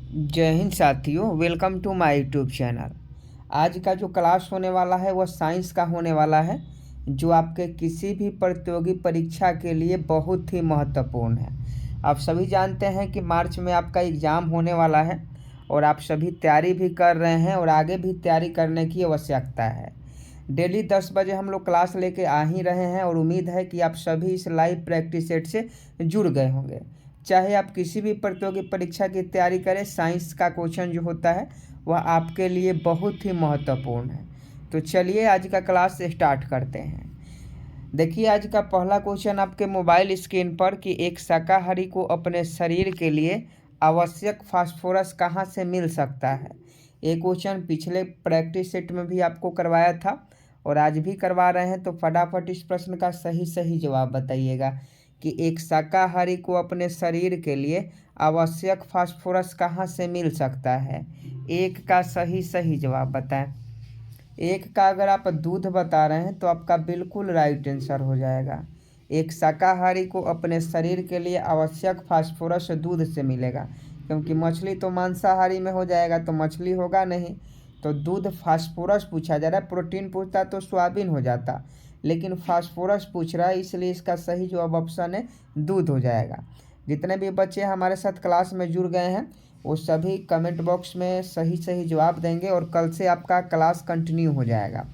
जय हिंद साथियों, welcome to my YouTube channel. आज का जो क्लास होने वाला है वह साइंस का होने वाला है, जो आपके किसी भी प्रतियोगी परीक्षा के लिए बहुत ही महत्वपूर्ण है। आप सभी जानते हैं कि मार्च में आपका एग्ज़ाम होने वाला है और आप सभी तैयारी भी कर रहे हैं और आगे भी तैयारी करने की आवश्यकता है। डेली 10 बजे हम लोग क्लास लेके आ ही रहे हैं और उम्मीद है कि आप सभी इस लाइव प्रैक्टिस सेट से जुड़ गए होंगे। चाहे आप किसी भी प्रतियोगी परीक्षा की तैयारी करें, साइंस का क्वेश्चन जो होता है वह आपके लिए बहुत ही महत्वपूर्ण है। तो चलिए आज का क्लास स्टार्ट करते हैं। देखिए, आज का पहला क्वेश्चन आपके मोबाइल स्क्रीन पर कि एक शाकाहारी को अपने शरीर के लिए आवश्यक फास्फोरस कहाँ से मिल सकता है। ये क्वेश्चन पिछले प्रैक्टिस सेट में भी आपको करवाया था और आज भी करवा रहे हैं। तो फटाफट इस प्रश्न का सही सही जवाब बताइएगा कि एक शाकाहारी को अपने शरीर के लिए आवश्यक फास्फोरस कहाँ से मिल सकता है। एक का सही सही जवाब बताएं। एक का अगर आप दूध बता रहे हैं तो आपका बिल्कुल राइट आंसर हो जाएगा। एक शाकाहारी को अपने शरीर के लिए आवश्यक फास्फोरस दूध से मिलेगा, क्योंकि मछली तो मांसाहारी में हो जाएगा तो मछली होगा नहीं। तो दूध फास्फोरस पूछा जा रहा है, प्रोटीन पूछता तो सोयाबीन हो जाता, लेकिन फास्फोरस पूछ रहा है, इसलिए इसका सही जवाब ऑप्शन है दूध हो जाएगा। जितने भी बच्चे हमारे साथ क्लास में जुड़ गए हैं वो सभी कमेंट बॉक्स में सही सही जवाब देंगे और कल से आपका क्लास कंटिन्यू हो जाएगा।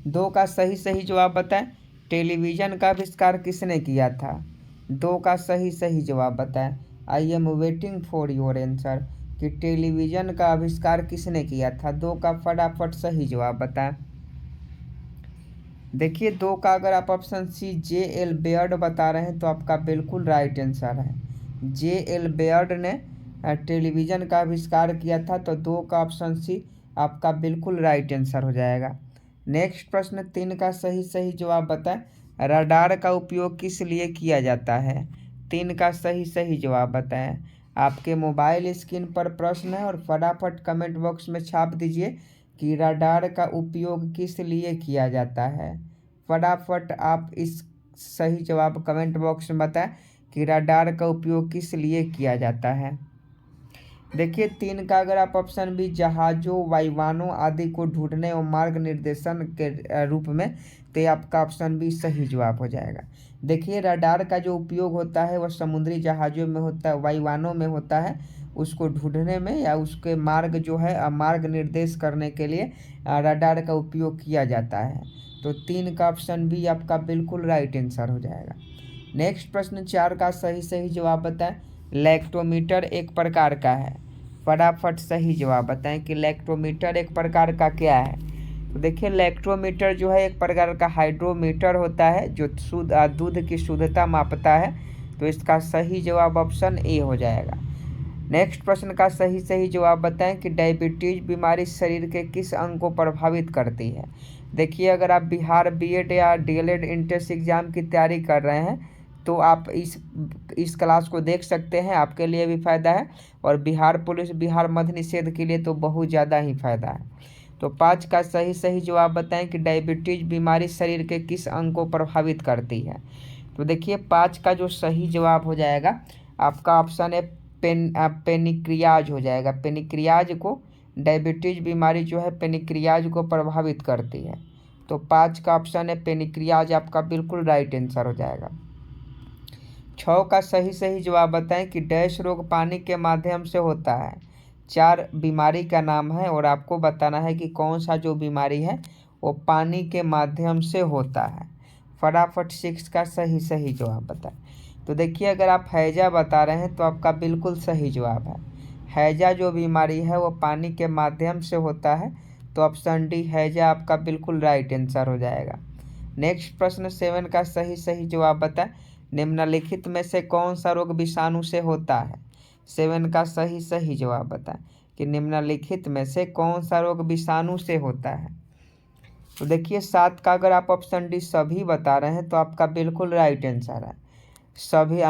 दो का सही सही जवाब बताएं। टेलीविज़न का आविष्कार किसने किया था। दो का सही सही जवाब बताएं। I am waiting for your answer कि टेलीविज़न का आविष्कार किसने किया था। दो का फटाफट सही जवाब बताएं। देखिए, दो का अगर आप ऑप्शन सी J.L. बेयर्ड बता रहे हैं तो आपका बिल्कुल राइट आंसर है। J.L. बेयर्ड ने टेलीविज़न का आविष्कार किया था, तो दो का ऑप्शन सी आपका बिल्कुल राइट आंसर हो जाएगा। नेक्स्ट प्रश्न, तीन का सही सही जवाब बताएं। रडार का उपयोग किस लिए किया जाता है। तीन का सही सही जवाब बताएं। आपके मोबाइल स्क्रीन पर प्रश्न है और फटाफट कमेंट बॉक्स में छाप दीजिए कि रडार का उपयोग किस लिए किया जाता है। फटाफट आप इस सही जवाब कमेंट बॉक्स में बताएं कि रडार का उपयोग किस लिए किया जाता है। देखिए, तीन का अगर आप ऑप्शन बी जहाज़ों, वायुयानों आदि को ढूंढने और मार्ग निर्देशन के रूप में, तो ये आपका ऑप्शन बी सही जवाब हो जाएगा। देखिए, रडार का जो उपयोग होता है वह समुद्री जहाज़ों में होता है, वायुयानों में होता है, उसको ढूंढने में या उसके मार्ग जो है मार्ग निर्देश करने के लिए रडार का उपयोग किया जाता है। तो तीन का ऑप्शन बी आपका बिल्कुल राइट आंसर हो जाएगा। नेक्स्ट प्रश्न, चार का सही सही जवाब बताएं। लैक्टोमीटर एक प्रकार का है। फटाफट सही जवाब बताएं कि लैक्टोमीटर एक प्रकार का क्या है। तो देखिए, लैक्टोमीटर जो है एक प्रकार का हाइड्रोमीटर होता है जो दूध की शुद्धता मापता है। तो इसका सही जवाब ऑप्शन ए हो जाएगा। नेक्स्ट प्रश्न का सही सही जवाब बताएं कि डायबिटीज बीमारी शरीर के किस अंग को प्रभावित करती है। देखिए, अगर आप बिहार बीएड या डीएलएड इंट्रेंस एग्जाम की तैयारी कर रहे हैं तो आप इस क्लास को देख सकते हैं, आपके लिए भी फ़ायदा है और बिहार पुलिस, बिहार मद्य निषेध के लिए तो बहुत ज़्यादा ही फ़ायदा है। तो पाँच का सही सही जवाब बताएं कि डायबिटीज बीमारी शरीर के किस अंग को प्रभावित करती है। तो देखिए, पाँच का जो सही जवाब हो जाएगा आपका ऑप्शन है पेनिक्रियाज हो जाएगा। पेनिक्रियाज को, डायबिटीज बीमारी जो है पेनिक्रियाज को प्रभावित करती है। तो पाँच का ऑप्शन है पेनिक्रियाज आपका बिल्कुल राइट आंसर हो जाएगा। छः का सही सही जवाब बताएं कि डैश रोग पानी के माध्यम से होता है। चार बीमारी का नाम है और आपको बताना है कि कौन सा जो बीमारी है वो पानी के माध्यम से होता है। फटाफट सिक्स का सही सही जवाब बताएं। तो देखिए, अगर आप हैजा बता रहे हैं तो आपका बिल्कुल सही जवाब है। हैजा जो बीमारी है वो पानी के माध्यम से होता है। तो ऑप्शन डी हैजा आपका बिल्कुल राइट आंसर हो जाएगा। नेक्स्ट प्रश्न, सेवन का सही सही जवाब बताएं। निम्नलिखित में से कौन सा रोग विषाणु से होता है। सेवन का सही सही जवाब बताएं कि निम्नलिखित में से कौन सा रोग विषाणु से होता है। तो देखिए, सात का अगर आप ऑप्शन डी सभी बता रहे हैं तो आपका बिल्कुल राइट आंसर है। सभी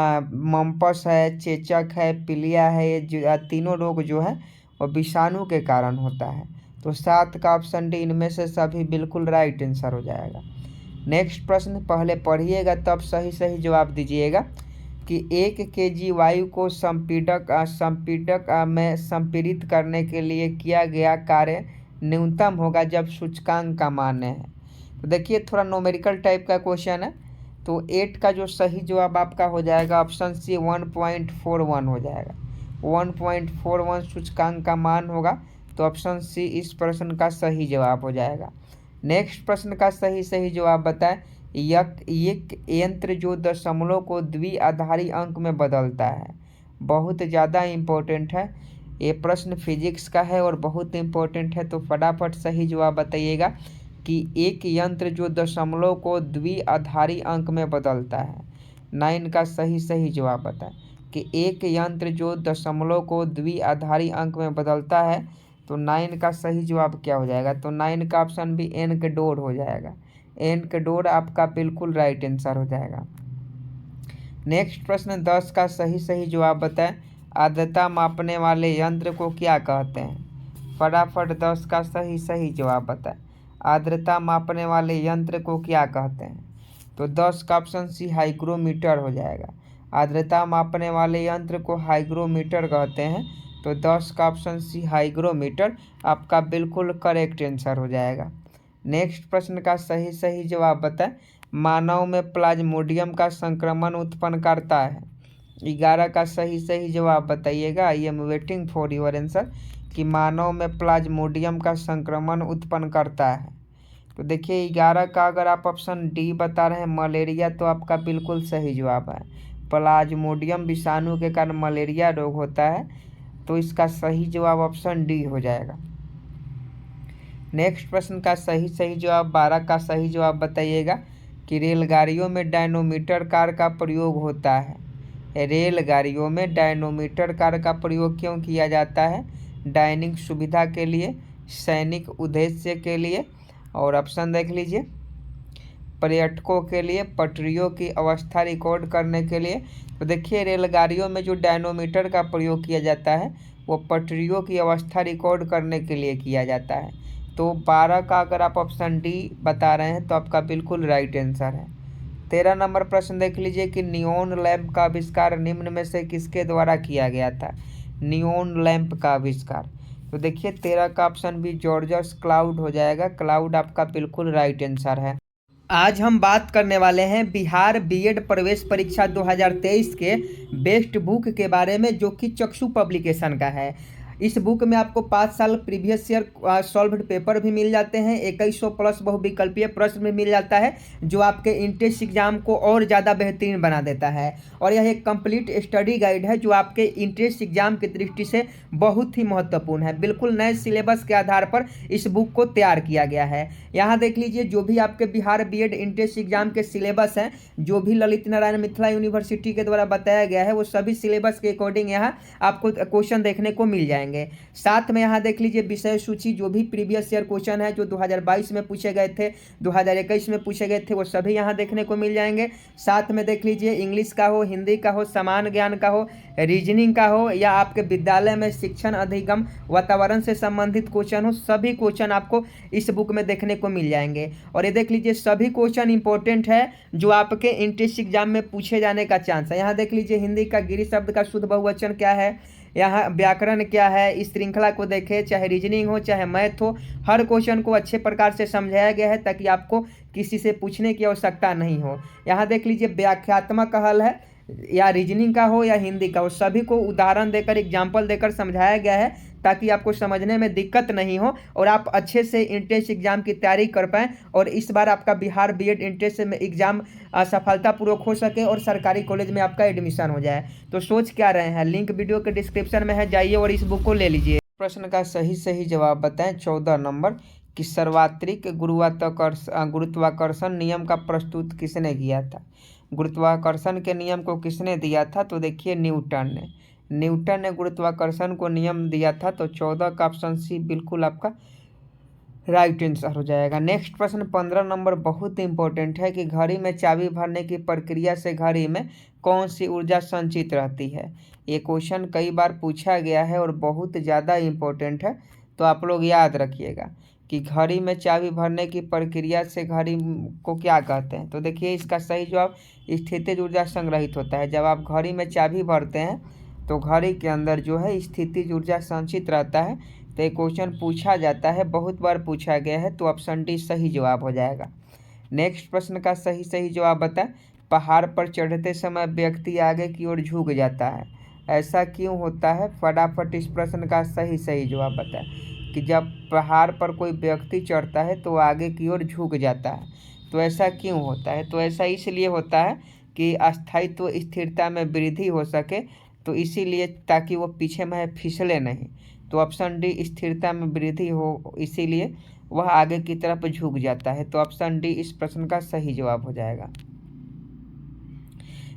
मम्पस है, चेचक है, पीलिया है, ये तीनों रोग जो है वो विषाणु के कारण होता है। तो सात का ऑप्शन डी इनमें से सभी बिल्कुल राइट आंसर हो जाएगा। नेक्स्ट प्रश्न पहले पढ़िएगा तब सही सही जवाब दीजिएगा। कि 1 kg वायु को संपीड़क में संपीड़ित करने के लिए किया गया कार्य न्यूनतम होगा जब सूचकांक का मान है। तो देखिए थोड़ा न्यूमेरिकल टाइप का क्वेश्चन है। तो 8 का जो सही जवाब आपका हो जाएगा ऑप्शन सी 1.41 हो जाएगा। 1.41 सूचकांक का मान होगा, तो ऑप्शन सी इस प्रश्न का सही जवाब हो जाएगा। नेक्स्ट प्रश्न का सही जवाब बताएं। एक यंत्र जो दशमलव को द्विआधारी अंक में बदलता है। बहुत ज़्यादा इम्पोर्टेंट है ये प्रश्न, फिजिक्स का है और बहुत इम्पोर्टेंट है। तो फटाफट सही जवाब बताइएगा कि एक यंत्र जो दशमलव को द्विआधारी अंक में बदलता है। 9 का सही जवाब बताएं कि एक यंत्र जो दशमलव को द्विआधारी अंक में बदलता है। तो 9 का सही जवाब क्या हो जाएगा? तो 9 का ऑप्शन भी एनकेडोर हो जाएगा। एनकेडोर आपका बिल्कुल राइट आंसर हो जाएगा। नेक्स्ट प्रश्न 10 का सही जवाब बताएं। आर्द्रता मापने वाले यंत्र को क्या कहते हैं? फटाफट 10 का सही जवाब बताएं। आर्द्रता मापने वाले यंत्र को क्या कहते हैं? तो 10 का ऑप्शन सी हाइग्रोमीटर हो जाएगा। आर्द्रता मापने वाले यंत्र को हाइग्रोमीटर कहते हैं। तो 10 का ऑप्शन सी हाइग्रोमीटर आपका बिल्कुल करेक्ट आंसर हो जाएगा। नेक्स्ट प्रश्न का सही जवाब बताएं। मानव में प्लाज्मोडियम का संक्रमण उत्पन्न करता है। 11 का सही जवाब बताइएगा। I am waiting for your answer कि मानव में प्लाज्मोडियम का संक्रमण उत्पन्न करता है। तो देखिए 11 का अगर आप ऑप्शन डी बता रहे हैं मलेरिया, तो आपका बिल्कुल सही जवाब है। प्लाज्मोडियम विषाणु के कारण मलेरिया रोग होता है। तो इसका सही जवाब ऑप्शन डी हो जाएगा। नेक्स्ट प्रश्न का सही जवाब 12 का सही जवाब बताइएगा कि रेलगाड़ियों में डायनोमीटर कार का प्रयोग होता है। रेलगाड़ियों में डायनोमीटर कार का प्रयोग क्यों किया जाता है? डाइनिंग सुविधा के लिए, सैनिक उद्देश्य के लिए, और ऑप्शन देख लीजिए पर्यटकों के लिए, पटरियों की अवस्था रिकॉर्ड करने के लिए। तो देखिए रेलगाड़ियों में जो डायनोमीटर का प्रयोग किया जाता है वो पटरियों की अवस्था रिकॉर्ड करने के लिए किया जाता है। तो 12 का अगर आप ऑप्शन डी बता रहे हैं तो आपका बिल्कुल राइट आंसर है। 13 नंबर प्रश्न देख लीजिए कि नियॉन लैंप का आविष्कार निम्न में से किसके द्वारा किया गया था? नियॉन लैंप का आविष्कार। तो देखिए 13 का ऑप्शन भी जॉर्जस क्लाउड हो जाएगा। क्लाउड आपका बिल्कुल राइट आंसर है। आज हम बात करने वाले हैं बिहार बीएड प्रवेश परीक्षा 2023 के बेस्ट बुक के बारे में, जो कि चक्षु पब्लिकेशन का है। इस बुक में आपको 5 साल प्रीवियस ईयर सॉल्व्ड पेपर भी मिल जाते हैं, 2100 प्लस बहुविकल्पीय प्रश्न भी मिल जाता है, जो आपके इंट्रेंस एग्जाम को और ज़्यादा बेहतरीन बना देता है। और यह एक कंप्लीट स्टडी गाइड है जो आपके इंट्रेंस एग्जाम की दृष्टि से बहुत ही महत्वपूर्ण है। बिल्कुल नए सिलेबस के आधार पर इस बुक को तैयार किया गया है। यहाँ देख लीजिए जो भी आपके बिहार बीएड इंट्रेंस एग्जाम के सिलेबस हैं, जो भी ललित नारायण मिथिला यूनिवर्सिटी के द्वारा बताया गया है, वो सभी सिलेबस के अकॉर्डिंग यहाँ आपको क्वेश्चन देखने को मिल जाएंगे। साथ में यहाँ देख लीजिए विषय सूची, जो भी प्रीवियस ईयर क्वेश्चन है जो 2022 में पूछे गए थे, 2021 में पूछे गए थे, वो सभी यहाँ देखने को मिल जाएंगे। साथ में देख लीजिए इंग्लिश का हो, हिंदी का हो, समान ज्ञान का हो, रीजनिंग का हो, या आपके विद्यालय में शिक्षण अधिगम वातावरण से संबंधित क्वेश्चन हो, सभी क्वेश्चन आपको इस बुक में देखने को मिल जाएंगे। और ये देख लीजिए सभी क्वेश्चन इंपॉर्टेंट है जो आपके इंट्रेंस एग्जाम में पूछे जाने का चांस है। यहाँ देख लीजिए हिंदी का गिरी शब्द का शुद्ध बहुवचन क्या है, यहाँ व्याकरण क्या है, इस श्रृंखला को देखें, चाहे रीजनिंग हो चाहे मैथ हो, हर क्वेश्चन को अच्छे प्रकार से समझाया गया है ताकि आपको किसी से पूछने की आवश्यकता नहीं हो। यहाँ देख लीजिए व्याख्यात्मक हल है, या रीजनिंग का हो या हिंदी का हो, सभी को उदाहरण देकर एग्जाम्पल देकर समझाया गया है ताकि आपको समझने में दिक्कत नहीं हो और आप अच्छे से इंट्रेंस एग्जाम की तैयारी कर पाएँ और इस बार आपका बिहार बीएड इंट्रेंस एग्जाम सफलतापूर्वक हो सके और सरकारी कॉलेज में आपका एडमिशन हो जाए। तो सोच क्या रहे हैं? लिंक वीडियो के डिस्क्रिप्शन में है, जाइए और इस बुक को ले लीजिए। प्रश्न का सही जवाब बताएं 14 नंबर कि सर्वात्रिक गुरुत्वाकर्षण नियम का प्रस्तुत किसने किया था? गुरुत्वाकर्षण के नियम को किसने दिया था? तो देखिए न्यूटन ने गुरुत्वाकर्षण को नियम दिया था। तो 14 का ऑप्शन सी बिल्कुल आपका राइट आंसर हो जाएगा। नेक्स्ट प्रश्न 15 नंबर बहुत इंपॉर्टेंट है कि घड़ी में चाबी भरने की प्रक्रिया से घड़ी में कौन सी ऊर्जा संचित रहती है? ये क्वेश्चन कई बार पूछा गया है और बहुत ज़्यादा इम्पोर्टेंट है, तो आप लोग याद रखिएगा। कि घड़ी में चाबी भरने की प्रक्रिया से घड़ी को क्या कहते हैं? तो देखिए इसका सही जवाब स्थितिज ऊर्जा संग्रहित होता है। जब आप घड़ी में चाबी भरते हैं तो घड़ी के अंदर जो है स्थितिज ऊर्जा संचित रहता है। तो ये क्वेश्चन पूछा जाता है, बहुत बार पूछा गया है, तो ऑप्शन डी सही जवाब हो जाएगा। नेक्स्ट प्रश्न का सही जवाब बताएं। पहाड़ पर चढ़ते समय व्यक्ति आगे की ओर झुक जाता है, ऐसा क्यों होता है? फटाफट इस प्रश्न का सही जवाब बताएं कि जब पहाड़ पर कोई व्यक्ति चढ़ता है तो आगे की ओर झुक जाता है, तो ऐसा क्यों होता है? तो ऐसा इसलिए होता है कि अस्थायित्व स्थिरता में वृद्धि हो सके, तो इसीलिए, ताकि वो पीछे में फिसले नहीं। तो ऑप्शन डी स्थिरता में वृद्धि हो, इसीलिए वह आगे की तरफ झुक जाता है। तो ऑप्शन डी इस प्रश्न का सही जवाब हो जाएगा।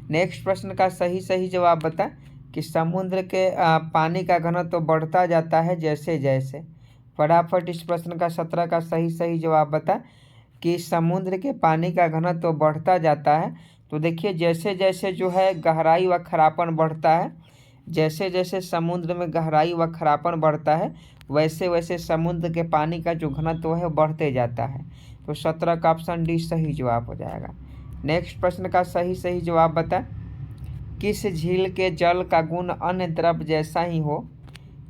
नेक्स्ट प्रश्न का सही जवाब बता कि समुद्र के पानी का घनत्व तो बढ़ता जाता है जैसे जैसे। फटाफट इस प्रश्न का 17 का सही जवाब बता कि समुद्र के पानी का घनत्व तो बढ़ता जाता है। तो देखिए जैसे जैसे जो है गहराई व खरापन बढ़ता है, जैसे जैसे समुद्र में गहराई व खरापन बढ़ता है, वैसे वैसे समुद्र के पानी का जो घनत्व है बढ़ते जाता है। तो 17 का ऑप्शन डी सही जवाब हो जाएगा। नेक्स्ट प्रश्न का सही जवाब बता किस झील के जल का गुण अन्य द्रव जैसा ही हो?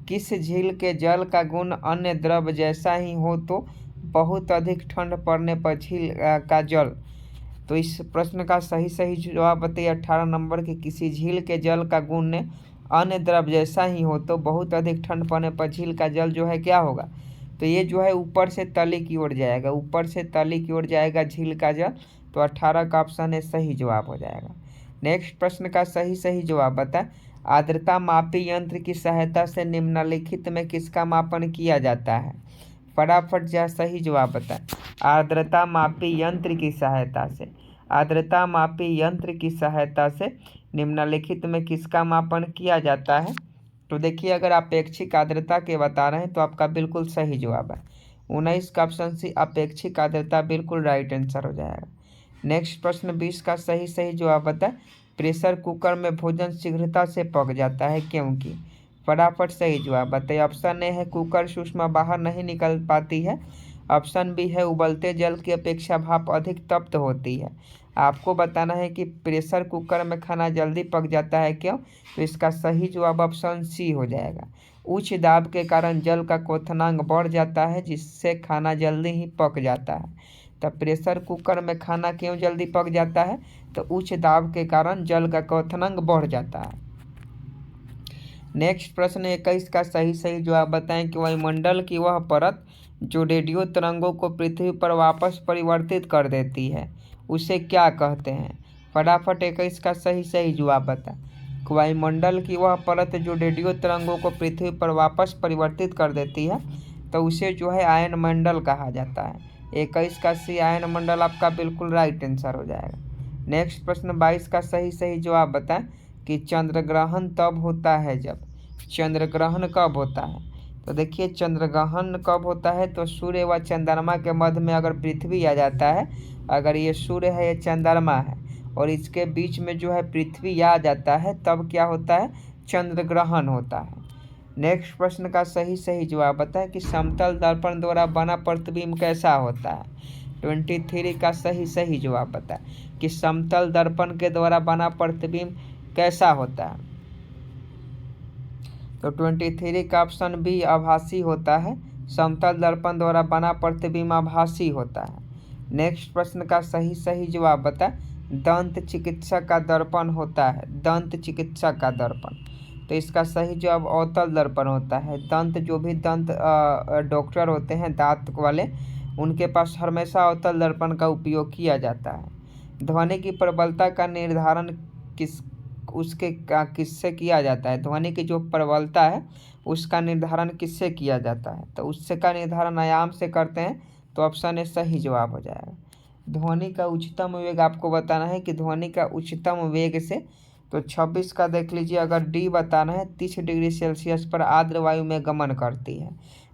किस झील के जल का गुण अन्य द्रव जैसा ही हो तो बहुत अधिक ठंड पड़ने पर झील का जल? तो इस प्रश्न का सही जवाब बताइए 18 नंबर के किसी झील के जल का गुण अन्य द्रव जैसा ही हो तो बहुत अधिक ठंड पड़ने पर झील का जल जो है क्या होगा? तो ये जो है ऊपर से तले की ओर जाएगा, ऊपर से तले की ओर जाएगा झील का जल। तो 18 का ऑप्शन है सही जवाब हो जाएगा। नेक्स्ट प्रश्न का सही जवाब बता आर्द्रता मापी यंत्र की सहायता से निम्नलिखित में किसका मापन किया जाता है? फटाफट जा सही जवाब बता आर्द्रता मापी यंत्र की सहायता से, आर्द्रता मापी यंत्र की सहायता से निम्नलिखित में किसका मापन किया जाता है? तो देखिए अगर अपेक्षिक आर्द्रता के बता रहे हैं तो आपका बिल्कुल सही जवाब है 19 का ऑप्शन सी अपेक्षिक आर्द्रता बिल्कुल राइट आंसर हो जाएगा। नेक्स्ट प्रश्न 20 का सही जवाब बता प्रेशर कुकर में भोजन शीघ्रता से पक जाता है क्योंकि? फटाफट सही जवाब बताइए। ऑप्शन ए है कुकर से ऊष्मा बाहर नहीं निकल पाती है। ऑप्शन बी है उबलते जल की अपेक्षा भाप अधिक तप्त होती है। आपको बताना है कि प्रेशर कुकर में खाना जल्दी पक जाता है क्यों? तो इसका सही जवाब ऑप्शन सी हो जाएगा। उच्च दाब के कारण जल का क्वथनांक बढ़ जाता है जिससे खाना जल्दी ही पक जाता है। तो प्रेशर कुकर में खाना क्यों जल्दी पक जाता है? तो उच्च दाब के कारण जल का क्वथनांक बढ़ जाता है। नेक्स्ट प्रश्न 21 का सही जवाब बताएं कि वायुमंडल की वह परत जो रेडियो तरंगों को पृथ्वी पर वापस परिवर्तित कर देती है उसे क्या कहते हैं? फटाफट 21 का सही जवाब बता वायुमंडल की वह परत जो रेडियो तरंगों को पृथ्वी पर वापस परिवर्तित कर देती है तो उसे जो है आयन मंडल कहा जाता है। 21 का सी आयन मंडल आपका बिल्कुल राइट आंसर हो जाएगा। नेक्स्ट प्रश्न 22 का सही जवाब बताएं कि चंद्र ग्रहण तब होता है जब। चंद्र ग्रहण कब होता है? तो देखिए चंद्र ग्रहण कब होता है तो सूर्य व चंद्रमा के मध्य में अगर पृथ्वी आ जाता है, अगर ये सूर्य है ये चंद्रमा है और इसके बीच में जो है पृथ्वी आ जाता है तब क्या होता है? चंद्र ग्रहण होता है। नेक्स्ट प्रश्न का सही जवाब बताएं कि समतल दर्पण द्वारा बना प्रतिबिंब कैसा होता है? 23 का सही जवाब बताएं कि समतल दर्पण के द्वारा बना प्रतिबिंब कैसा होता है? तो 23 का ऑप्शन बी आभासी होता है। समतल दर्पण द्वारा बना प्रतिबिंब आभासी होता है। नेक्स्ट प्रश्न का सही जवाब बता दंत चिकित्सक का दर्पण होता है। दंत चिकित्सक का दर्पण, तो इसका सही जवाब अवतल दर्पण होता है। दंत जो भी दंत डॉक्टर होते हैं दांत वाले, उनके पास हमेशा अवतल दर्पण का उपयोग किया जाता है। ध्वनि की प्रबलता का निर्धारण किससे किया जाता है? ध्वनि की जो प्रबलता है उसका निर्धारण किससे किया जाता है? तो उससे का निर्धारण आयाम से करते हैं। तो ऑप्शन ए सही जवाब हो जाएगा। ध्वनि का उच्चतम वेग आपको बताना है कि ध्वनि का उच्चतम वेग से, तो 26 का देख लीजिए अगर डी बताना है 30 डिग्री सेल्सियस पर आर्द्र वायु में गमन करती है।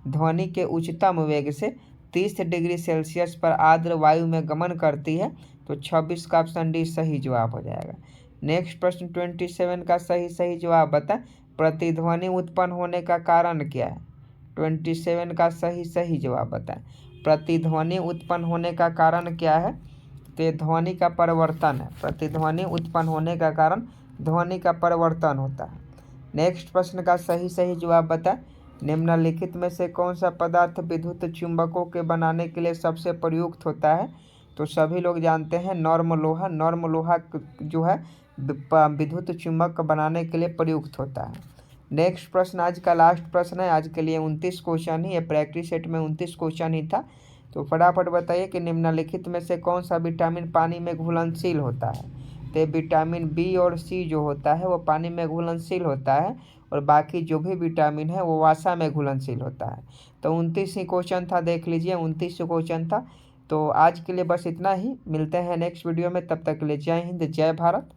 ध्वनि के उच्चतम वेग से 30 डिग्री सेल्सियस पर आर्द्र वायु में गमन करती है। तो 26 का ऑप्शन डी सही जवाब हो जाएगा। नेक्स्ट प्रश्न 27 का सही जवाब बता प्रतिध्वनि उत्पन्न होने का कारण क्या है? 27 का सही जवाब बताएं। प्रतिध्वनि उत्पन्न होने का कारण क्या है? तो ध्वनि का परिवर्तन है। प्रतिध्वनि उत्पन्न होने का कारण ध्वनि का परिवर्तन होता है। नेक्स्ट प्रश्न का सही जवाब बताएं। निम्नलिखित में से कौन सा पदार्थ विद्युत चुंबकों के बनाने के लिए सबसे प्रयुक्त होता है? तो सभी लोग जानते हैं नॉर्म लोहा। नॉर्म लोहा जो है विद्युत चुंबक बनाने के लिए प्रयुक्त होता है। नेक्स्ट प्रश्न आज का लास्ट प्रश्न है। आज के लिए 29 क्वेश्चन ही, ये प्रैक्टिस सेट में 29 क्वेश्चन ही था। तो फटाफट बताइए कि निम्नलिखित में से कौन सा विटामिन पानी में घुलनशील होता है? तो विटामिन बी और सी जो होता है वो पानी में घुलनशील होता है, और बाकी जो भी विटामिन है वो वसा में घुलनशील होता है। तो 29 ही क्वेश्चन था, देख लीजिए 29 क्वेश्चन था। तो आज के लिए बस इतना ही, मिलते हैं नेक्स्ट वीडियो में। तब तक के लिए जय हिंद, जय भारत।